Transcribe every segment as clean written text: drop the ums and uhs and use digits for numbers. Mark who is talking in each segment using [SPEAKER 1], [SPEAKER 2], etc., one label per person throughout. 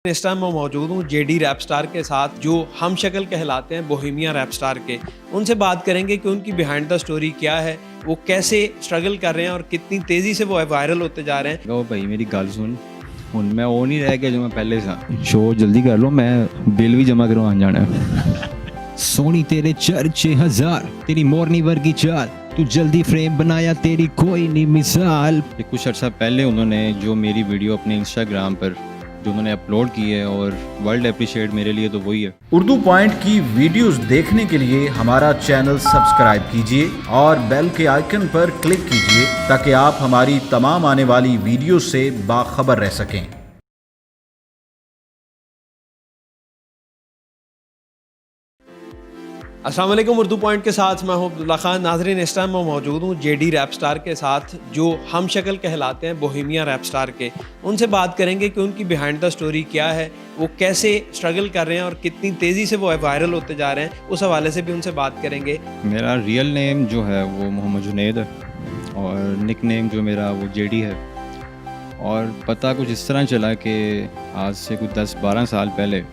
[SPEAKER 1] इस टाइम मैं मौजूद हूँ जेडी रैप स्टार के साथ जो हम शक्ल कहलाते हैं बोहेमिया रैप स्टार के। उनसे बात करेंगे कि उनकी बिहाइंड द स्टोरी क्या है, वो कैसे स्ट्रगल कर रहे हैं और कितनी तेज़ी से वो वायरल होते जा रहे हैं।
[SPEAKER 2] ओ भाई मेरी गल सुन हुन मैं वो नहीं रह गया जो मैं पहले सा शो जल्दी कर लो, मैं बिल भी जमा करवान जाना है। सोनी तेरे चर्चे हजार, तेरी मोरनी वर्गी चाल, तू जल्दी फ्रेम बनाया तेरी कोई नहीं मिसाल। कुछ अर्सा पहले उन्होंने जो मेरी वीडियो अपने इंस्टाग्राम पर जो उन्होंने अपलोड की है और वर्ल्ड अप्रिशिएट मेरे लिए तो वही है।
[SPEAKER 3] उर्दू पॉइंट की वीडियोस देखने के लिए हमारा चैनल सब्सक्राइब कीजिए और बेल के आइकन पर क्लिक कीजिए ताकि आप हमारी तमाम आने वाली वीडियो से बाखबर रह सकें।
[SPEAKER 1] अस्सलाम वालेकुम, उर्दू पॉइंट के साथ मैं हूं अब्दुल्ला खान। नाजरीन, इस टाइम मैं मौजूद हूँ जेडी रैप स्टार के साथ जो हम शक्ल कहलाते हैं बोहेमिया रैप स्टार के। उनसे बात करेंगे कि उनकी बिहाइंड द स्टोरी क्या है, वो कैसे स्ट्रगल कर रहे हैं और कितनी तेज़ी से वो वायरल होते जा रहे हैं। उस हवाले से भी उनसे बात करेंगे।
[SPEAKER 2] मेरा रियल नेम जो है वो मोहम्मद जुनैद है और निक नेम जो मेरा वो जेडी है। और पता कुछ इस तरह चला कि आज से कुछ 10-12 साल पहले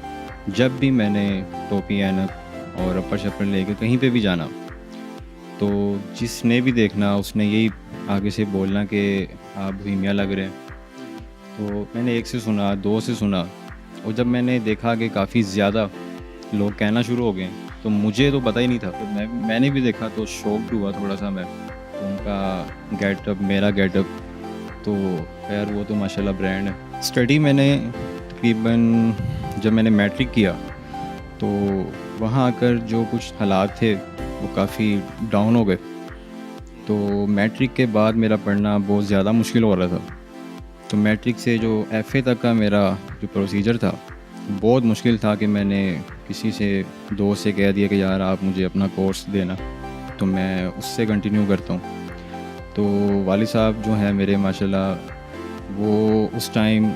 [SPEAKER 2] जब भी मैंने टोपी ऐनक और अपर शपर लेके कहीं पे भी जाना तो जिसने भी देखना उसने यही आगे से बोलना कि आप बोहेमिया लग रहे हैं। तो मैंने एक से सुना, दो से सुना, और जब मैंने देखा कि काफ़ी ज़्यादा लोग कहना शुरू हो गए तो मुझे तो पता ही नहीं था। तो मैंने भी देखा तो शॉक्ड हुआ थोड़ा सा मैं। तो उनका गेटअप, मेरा गेटअप, तो खैर वो तो माशाल्लाह ब्रांड है। स्टडी मैंने तकरीबन जब मैंने मैट्रिक किया तो वहाँ आकर जो कुछ हालात थे वो काफ़ी डाउन हो गए। तो मैट्रिक के बाद मेरा पढ़ना बहुत ज़्यादा मुश्किल हो रहा था। तो मैट्रिक से जो एफ़ए तक का मेरा जो प्रोसीजर था बहुत मुश्किल था कि मैंने किसी से दोस्त से कह दिया कि यार आप मुझे अपना कोर्स देना, तो मैं उससे कंटिन्यू करता हूँ। तो वालिद साहब जो हैं मेरे माशाल्लाह वो उस टाइम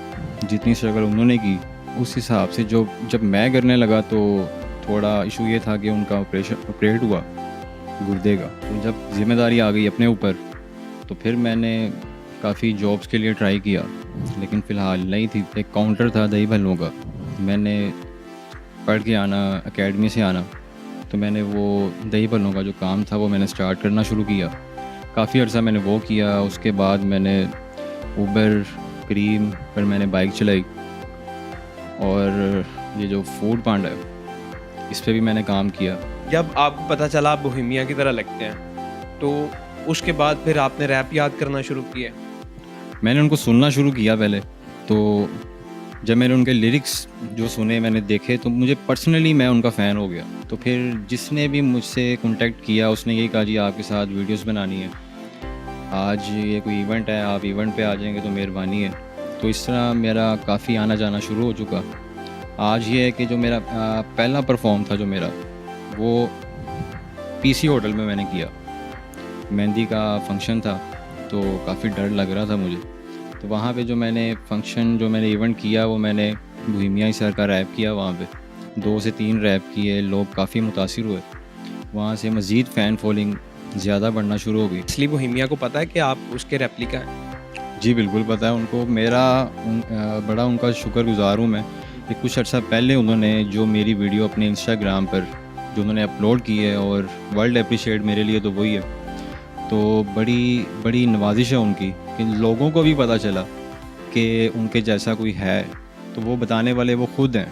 [SPEAKER 2] जितनी स्ट्रगल उन्होंने की उस हिसाब से जो जब मैं करने लगा तो थोड़ा इशू ये था कि उनका ऑपरेट हुआ गुर्दे का। तो जब ज़िम्मेदारी आ गई अपने ऊपर तो फिर मैंने काफ़ी जॉब्स के लिए ट्राई किया, लेकिन फ़िलहाल नहीं थी। एक काउंटर था दही भल्लों का, मैंने पढ़ के आना, एकेडमी से आना, तो मैंने वो दही भल्लों का जो काम था वो मैंने स्टार्ट करना शुरू किया। काफ़ी अर्सा मैंने वो किया। उसके बाद मैंने उबर क्रीम पर मैंने बाइक चलाई और ये जो फूड पांडा है इस पे भी मैंने काम किया।
[SPEAKER 1] जब आपको पता चला आप बोहेमिया की तरह लगते हैं तो उसके बाद फिर आपने रैप याद करना शुरू किया।
[SPEAKER 2] मैंने उनको सुनना शुरू किया पहले। तो जब मैंने उनके लिरिक्स जो सुने, मैंने देखे, तो मुझे पर्सनली मैं उनका फ़ैन हो गया। तो फिर जिसने भी मुझसे कांटेक्ट किया उसने यही कहा जी आपके साथ वीडियोस बनानी है, आज ये कोई इवेंट है, आप इवेंट पे आ जाएंगे तो मेहरबानी है। तो इस तरह मेरा काफ़ी आना जाना शुरू हो चुका। आज ये है कि जो मेरा पहला परफॉर्म था जो मेरा वो पीसी होटल में मैंने किया। मेहंदी का फंक्शन था तो काफ़ी डर लग रहा था मुझे। तो वहाँ पे जो मैंने फंक्शन जो मैंने इवेंट किया वो मैंने बोहेमिया सर का रैप किया। वहाँ पे 2 से 3 रैप किए, लोग काफ़ी मुतासिर हुए। वहाँ से मज़ीद फ़ैन फॉलोइंग ज़्यादा बढ़ना शुरू हो गई।
[SPEAKER 1] इसलिए बोहेमिया को पता है कि आप उसके रेप्लिका हैं।
[SPEAKER 2] जी बिल्कुल पता है उनको। मेरा बड़ा उनका शुक्रगुज़ार हूँ मैं कि कुछ अर्सा पहले उन्होंने जो मेरी वीडियो अपने इंस्टाग्राम पर जो उन्होंने अपलोड की है और वर्ल्ड अप्रिशिएट मेरे लिए तो वही है। तो बड़ी नवाजिश है उनकी कि लोगों को भी पता चला कि उनके जैसा कोई है। तो वो बताने वाले वो खुद हैं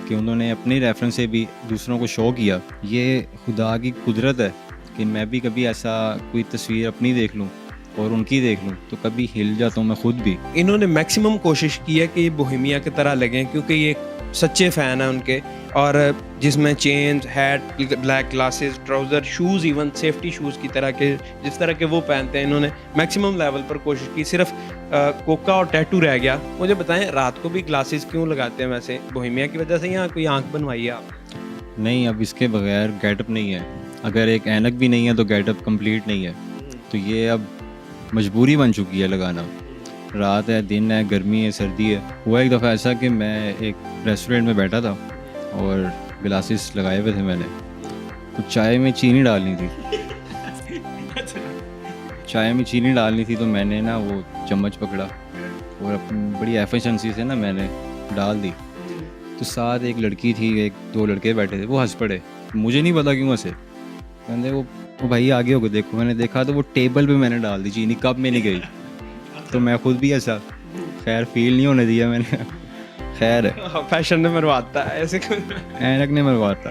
[SPEAKER 2] कि उन्होंने अपनी रेफरेंस से भी दूसरों को शो किया। ये खुदा की कुदरत है कि मैं भी कभी ऐसा कोई तस्वीर अपनी देख लूँ और उनकी देख लूँ तो कभी हिल जाता हूँ मैं खुद भी।
[SPEAKER 1] इन्होंने मैक्सिमम कोशिश की है कि ये बोहेमिया की तरह लगें क्योंकि ये सच्चे फ़ैन हैं उनके, और जिसमें chain, hat, black glasses, trouser, shoes, even safety shoes की तरह के जिस तरह के वो पहनते हैं, इन्होंने मैक्सिमम लेवल पर कोशिश की। सिर्फ कोका और टैटू रह गया। मुझे बताएं रात को भी ग्लासेस क्यों लगाते हैं वैसे, बोहेमिया की वजह से या कोई आँख बनवाई है आप?
[SPEAKER 2] नहीं, अब इसके बगैर गेटअप नहीं है। अगर एक ऐनक भी नहीं है तो गेटअप कंप्लीट नहीं है। तो ये अब मजबूरी बन चुकी है लगाना। रात है, दिन है, गर्मी है, सर्दी है। हुआ एक दफ़ा ऐसा कि मैं एक रेस्टोरेंट में बैठा था और ग्लासेस लगाए हुए थे मैंने, तो चाय में चीनी डालनी थी। चाय में चीनी डालनी थी तो मैंने ना वो चम्मच पकड़ा और अपनी बड़ी एफिशिएंसी से ना मैंने डाल दी। तो साथ एक लड़की थी, एक दो लड़के बैठे थे, वो हंस पड़े, मुझे नहीं पता क्यों हंसे। मैंने वो भाई आगे होकर देखो, मैंने देखा तो वो टेबल पे मैंने डाल दी चीनी, कप में नहीं गई, तो मैं खुद भी ऐसा, खैर फील नहीं होने दिया मैंने, खैर
[SPEAKER 1] फैशन ने मरवाता है ऐसे
[SPEAKER 2] ऐनक ने मरवाता।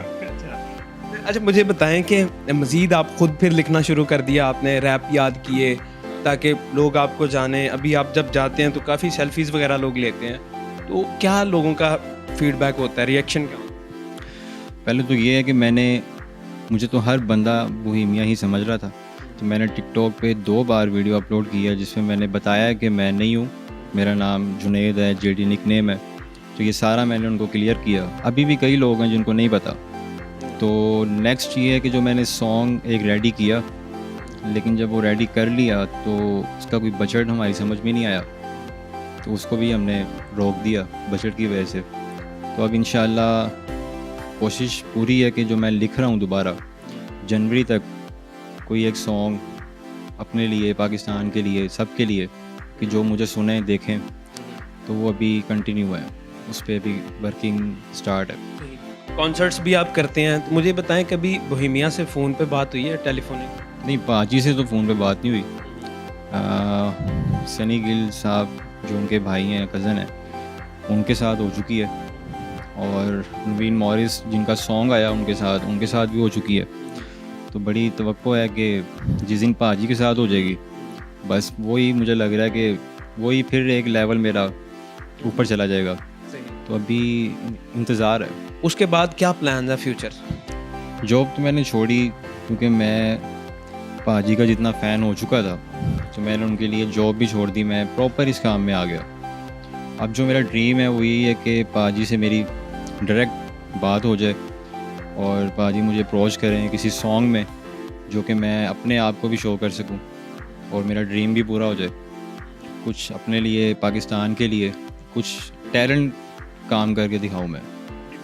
[SPEAKER 1] अच्छा मुझे बताएं कि मज़ीद आप खुद फिर लिखना शुरू कर दिया, आपने रैप याद किए ताकि लोग आपको जाने। अभी आप जब जाते हैं तो काफ़ी सेल्फीज़ वगैरह लोग लेते हैं, तो क्या लोगों का फीडबैक होता है, रिएक्शन क्या होता है?
[SPEAKER 2] पहले तो ये है कि मुझे तो हर बंदा बोहेमिया ही समझ रहा था, तो मैंने टिकटॉक पे 2 बार वीडियो अपलोड किया जिसमें मैंने बताया कि मैं नहीं हूँ, मेरा नाम जुनैद है, जेडी निकनेम है। तो ये सारा मैंने उनको क्लियर किया। अभी भी कई लोग हैं जिनको नहीं पता। तो नेक्स्ट ये है कि जो मैंने सॉन्ग एक रेडी किया, लेकिन जब वो रेडी कर लिया तो उसका कोई बजट हमारी समझ में नहीं आया, तो उसको भी हमने रोक दिया बजट की वजह से। तो अब इंशाल्लाह कोशिश पूरी है कि जो मैं लिख रहा हूँ दोबारा जनवरी तक कोई एक सॉन्ग अपने लिए, पाकिस्तान के लिए, सब के लिए, कि जो मुझे सुने देखें, तो वो अभी कंटिन्यू है, उस पर अभी वर्किंग स्टार्ट है।
[SPEAKER 1] कॉन्सर्ट्स भी आप करते हैं, तो मुझे बताएं कभी बोहेमिया से फ़ोन पे बात हुई है, टेलीफोनिक?
[SPEAKER 2] नहीं, पाजी से तो फ़ोन पे बात नहीं हुई। सनी गिल साहब जो उनके भाई हैं, कज़न हैं, उनके साथ हो चुकी है, और नवीन मॉरिस जिनका सॉन्ग आया उनके साथ भी हो चुकी है। तो बड़ी तवक्को है कि जिस दिन पाजी के साथ हो जाएगी, बस वही मुझे लग रहा है कि वही फिर एक लेवल मेरा ऊपर चला जाएगा। तो अभी इंतज़ार है।
[SPEAKER 1] उसके बाद क्या प्लान है फ्यूचर?
[SPEAKER 2] जॉब तो मैंने छोड़ी, क्योंकि मैं पाजी का जितना फ़ैन हो चुका था, तो मैंने उनके लिए जॉब भी छोड़ दी, मैं प्रॉपर इस काम में आ गया। अब जो मेरा ड्रीम है वो यही है कि पाजी से मेरी डायरेक्ट बात हो जाए और पाजी मुझे अप्रोच करें किसी सॉन्ग में, जो कि मैं अपने आप को भी शो कर सकूं और मेरा ड्रीम भी पूरा हो जाए। कुछ अपने लिए, पाकिस्तान के लिए कुछ टैलेंट काम करके दिखाऊं मैं।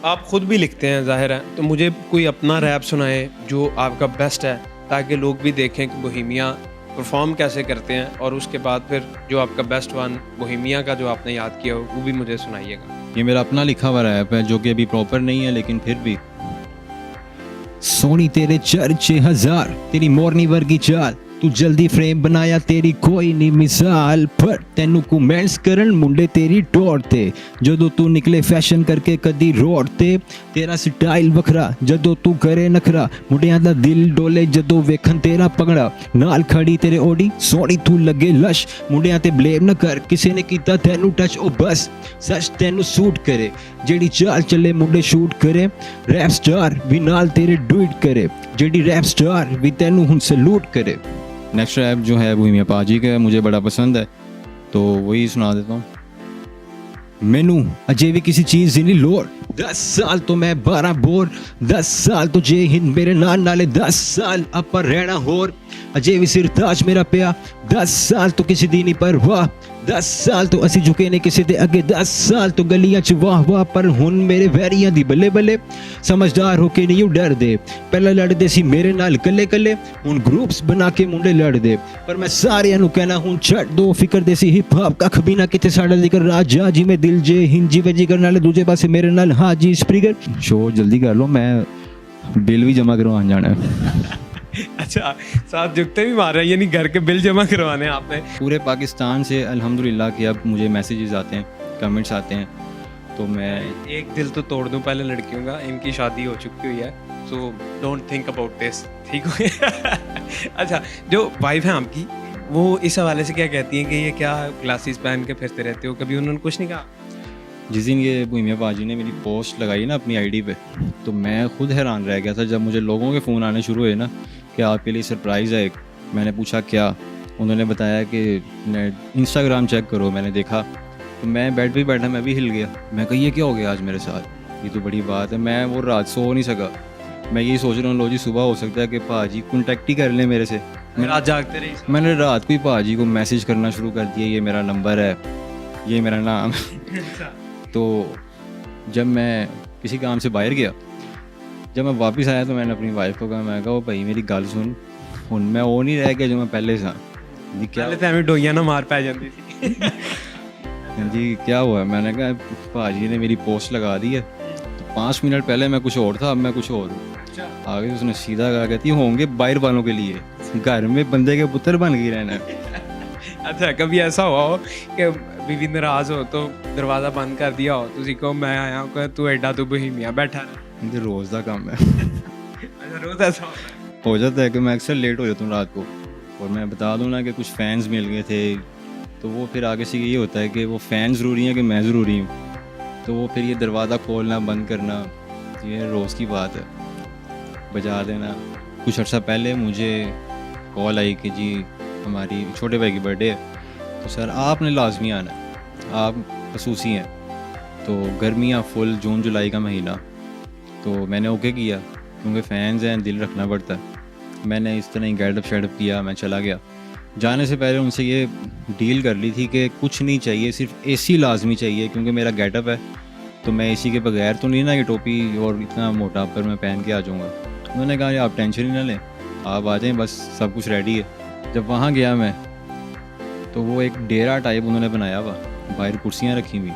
[SPEAKER 1] आप खुद भी लिखते हैं ज़ाहिर है, तो मुझे कोई अपना रैप सुनाए जो आपका बेस्ट है, ताकि लोग भी देखें कि बोहेमिया परफॉर्म कैसे करते हैं, और उसके बाद फिर जो आपका बेस्ट वन बोहेमिया का जो आपने याद किया हो वो भी मुझे सुनाइएगा।
[SPEAKER 2] ये मेरा अपना लिखा हुआ रैप है, जो कि अभी प्रॉपर नहीं है, लेकिन फिर भी।
[SPEAKER 4] सोनी तेरे चर्चे हजार, तेरी मोरनी वर्गी चाल, तू जल्दी फ्रेम बनाया तेरी कोई नहीं मिसाल, पर तेनू कमेंट्स करन मुंडे तेरी टोर ते, जदों तू निकले फैशन करके कदी रोड ते, तेरा स्टाइल वखरा जदों तू करे नखरा, मुंडियां दा दिल डोले जदों वेखन तेरा पगड़ा, नाल खड़ी तेरे ओडी सोनी तू लगे लश, मुंडियां ते ब्लेम न कर किसी ने कीता तेनू टच, ओ बस सच तेनू सूट करे, जेड़ी चाल चले मुंडे शूट करे, रैप स्टार भी नाल तेरे डूइट करे, जेड़ी रैप स्टार भी तेनू हुन सलूट करे।
[SPEAKER 2] नेक्स्ट रैप जो है बोहेमिया पाजी का है, मुझे बड़ा पसंद है, तो वही सुना देता हूँ।
[SPEAKER 4] मैनू अजे भी किसी चीज दी नहीं लोड़, 10 साल तो मैं 12 बोर, 10 साल तो जे हिंद मेरे नाल नाले 10 साल अपर रहना होर, अजे भी सिर ताज मेरा पिया, 10 साल तो किसी दी नहीं परवाह, 10 साल तो असी झुके ने किसी दे अगे, 10 साल तो गलियां च वाह वाह, पर हुन मेरे वैरियां दी बल्ले बल्ले, समझदार होके नहीं डर दे, पहले लड़दे सी मेरे नाल कल्ले कल्ले, हुन ग्रुप्स बना के मुंडे लड़ दे, पर मैं सारियां नु कहना हुन छड़ दो, फिकर दे सी हिप हॉप कख भी ना किते साडा जिक्र राजा जी में दिल जे हिंजी वजी करन वाले दूजे पासे मेरे नाल हाजी स्प्रिगर। शो जल्दी कर लो, मैं बिल भी जमा करवाने जाना है।
[SPEAKER 1] अच्छा, साथ जुगते भी मार रहे हैं, यानी घर के बिल जमा करवाने हैं आपने?
[SPEAKER 2] पूरे पाकिस्तान से अल्हम्दुलिल्लाह कि अब मुझे मैसेजेस आते हैं, कमेंट्स आते हैं, तो मैं
[SPEAKER 1] एक दिल तो तोड़ दूं पहले लड़कियों का, इनकी शादी हो चुकी हुई है, so don't think about this, ठीक हो गया? अच्छा, जो वाइफ है आपकी, वो इस हवाले से क्या कहती हैं कि ये क्या ग्लासेस पहन के फिरते रहते हो, कभी उन्होंने कुछ नहीं कहा?
[SPEAKER 2] जिस दिन ये बोहेमिया पाजी ने मेरी पोस्ट लगाई ना अपनी आईडी पे, तो मैं खुद हैरान रह गया था जब मुझे लोगों के फ़ोन आने शुरू हुए ना कि आपके लिए सरप्राइज़ है एक। मैंने पूछा क्या, उन्होंने बताया कि इंस्टाग्राम चेक करो। मैंने देखा तो मैं बेड पे बैठा, मैं भी हिल गया। मैं कहा ये क्या हो गया आज मेरे साथ, ये तो बड़ी बात है। मैं वो रात सो नहीं सका, मैं यही सोच रहा हूँ लो जी सुबह हो सकता है कि पाजी कॉन्टैक्ट ही कर लें मेरे से।
[SPEAKER 1] रात जागते रही?
[SPEAKER 2] मैंने रात को ही पाजी को मैसेज करना शुरू कर दिया, ये मेरा नंबर है, ये मेरा नाम तो जब मैं किसी काम से बाहर गया, जब मैं वापस आया तो मैंने अपनी वाइफ को कहा, मैं कहा वो भाई मेरी गल सुन, हुन मैं वो नहीं रह गया जो मैं पहले सा।
[SPEAKER 1] क्या हमें डोइयां ना मार पै जाती थी।
[SPEAKER 2] जी क्या हुआ? मैंने कहा भाजी ने मेरी पोस्ट लगा दी है, तो 5 मिनट पहले मैं कुछ और था, अब मैं कुछ और हूँ। आगे उसने सीधा कहा, कहती होंगे बाहर वालों के लिए, घर में बंदे के पुत्र बन गई रहना है।
[SPEAKER 1] अच्छा, कभी ऐसा हुआ हो कि बीवी नाराज हो तो दरवाज़ा बंद कर दिया हो, तुसी कहो मैं आया हूँ, कहे तू एडा तू बोहेमिया बैठा रह।
[SPEAKER 2] ये रोज़ का काम है।
[SPEAKER 1] अच्छा, रोज़ ऐसा होता है?
[SPEAKER 2] हो जाता है कि मैं अक्सर लेट हो जाता हूँ रात को, और मैं बता दूँ ना कि कुछ फ़ैन्स मिल गए थे, तो वो फिर आगे से ये होता है कि वो फ़ैन ज़रूरी है कि मैं ज़रूरी हूँ, तो वो फिर ये दरवाज़ा खोलना बंद करना ये रोज़ की बात है, बजा देना। कुछ अर्सा पहले मुझे कॉल आई कि जी हमारी छोटे भाई की बर्थडे है, तो सर आपने लाजमी आना है, आप खसूसी हैं। तो गर्मियाँ फुल, जून जुलाई का महीना, तो मैंने ओके किया क्योंकि फ़ैन्स हैं, दिल रखना पड़ता है। मैंने इस तरह ही गेटअप शेटअप किया, मैं चला गया। जाने से पहले उनसे ये डील कर ली थी कि कुछ नहीं चाहिए, सिर्फ एसी लाजमी चाहिए, क्योंकि मेरा गेटअप है तो मैं एसी के बगैर तो नहीं ना ये टोपी और इतना मोटा पर मैं पहन के आ जाऊँगा। उन्होंने कहा आप टेंशन ही ना लें, आप आ जाएँ, बस सब कुछ रेडी है। जब वहाँ गया मैं, तो वो एक डेरा टाइप उन्होंने बनाया हुआ, बाहर कुर्सियाँ रखी हुई।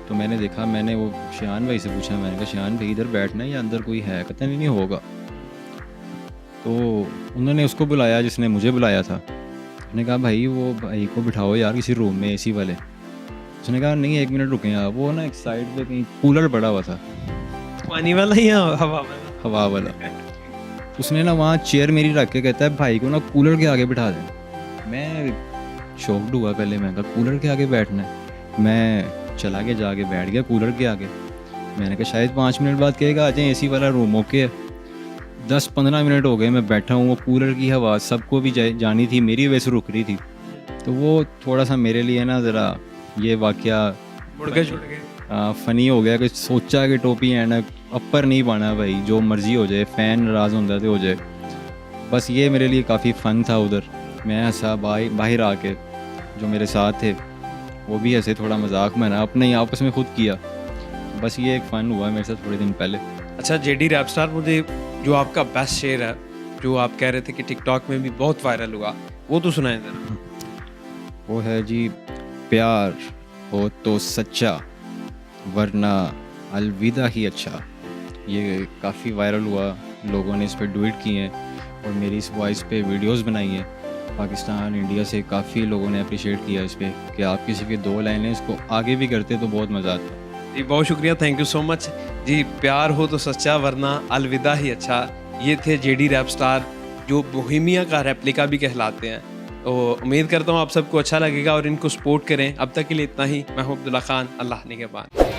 [SPEAKER 2] तो मैंने देखा, मैंने वो शान भाई से पूछा, मैंने कहा शान भाई इधर बैठना है या अंदर कोई है? कहता नहीं होगा। तो उन्होंने उसको बुलाया जिसने मुझे बुलाया था। मैंने कहा भाई वो भाई को बिठाओ यार किसी रूम में एसी वाले। उसने कहा नहीं 1 मिनट रुकें आप। वो ना एक साइड पे कहीं कूलर पड़ा हुआ था,
[SPEAKER 1] पानी वाला या हवा वाला?
[SPEAKER 2] हवा वाला। उसने ना वहाँ चेयर मेरी रख के कहता है भाई को ना कूलर के आगे बिठा दें। मैं शॉक्ड हुआ पहले, मैं कहा कूलर के आगे बैठना है। मैं चला के जाके बैठ गया कूलर के आगे। मैंने कहा शायद 5 मिनट बाद कहेगा आ जाए, एसी वाला रूम ओके है। 10-15 मिनट हो गए मैं बैठा हूँ, वो कूलर की हवा सबको भी जानी थी, मेरी वजह से रुक रही थी। तो वो थोड़ा सा मेरे लिए ना ज़रा ये वाकया
[SPEAKER 1] मुड़ के छुट गए।
[SPEAKER 2] फ़नी हो गया कि सोचा कि टोपी है ना अपर नहीं पाना भाई, जो मर्ज़ी हो जाए, फ़ैन नाराज़ होता तो हो जाए। बस ये मेरे लिए काफ़ी फ़न था उधर। मैं हंसा, बाहर आके जो मेरे साथ थे वो भी ऐसे थोड़ा मजाक बना, अपने ही आपस में खुद किया। बस ये एक फ़न हुआ मेरे साथ थोड़े दिन पहले।
[SPEAKER 1] अच्छा जेडी रैपस्टार, मुझे जो आपका बेस्ट शेर है, जो आप कह रहे थे कि टिकटॉक में भी बहुत वायरल हुआ, वो तो सुनाए ज़रा।
[SPEAKER 2] वो है जी, प्यार हो तो सच्चा वरना अलविदा ही अच्छा। ये काफ़ी वायरल हुआ, लोगों ने इस पर ट्वीट किए हैं और मेरी इस वॉइस पे वीडियोस बनाई हैं। पाकिस्तान, इंडिया से काफ़ी लोगों ने अप्रिशिएट किया इस पर कि आप किसी के 2 लाइनें इसको आगे भी करते तो बहुत मज़ा आता।
[SPEAKER 1] जी बहुत शुक्रिया, थैंक यू सो मच जी। प्यार हो तो सच्चा वरना अलविदा ही अच्छा। ये थे जेडी रैपस्टार, जो बोहेमिया का रेप्लिका भी कहलाते हैं। तो उम्मीद करता हूँ आप सबको अच्छा लगेगा और इनको सपोर्ट करें। अब तक के लिए इतना ही। मैं हूं अब्दुल्ला खान, अल्लाह निगहबान।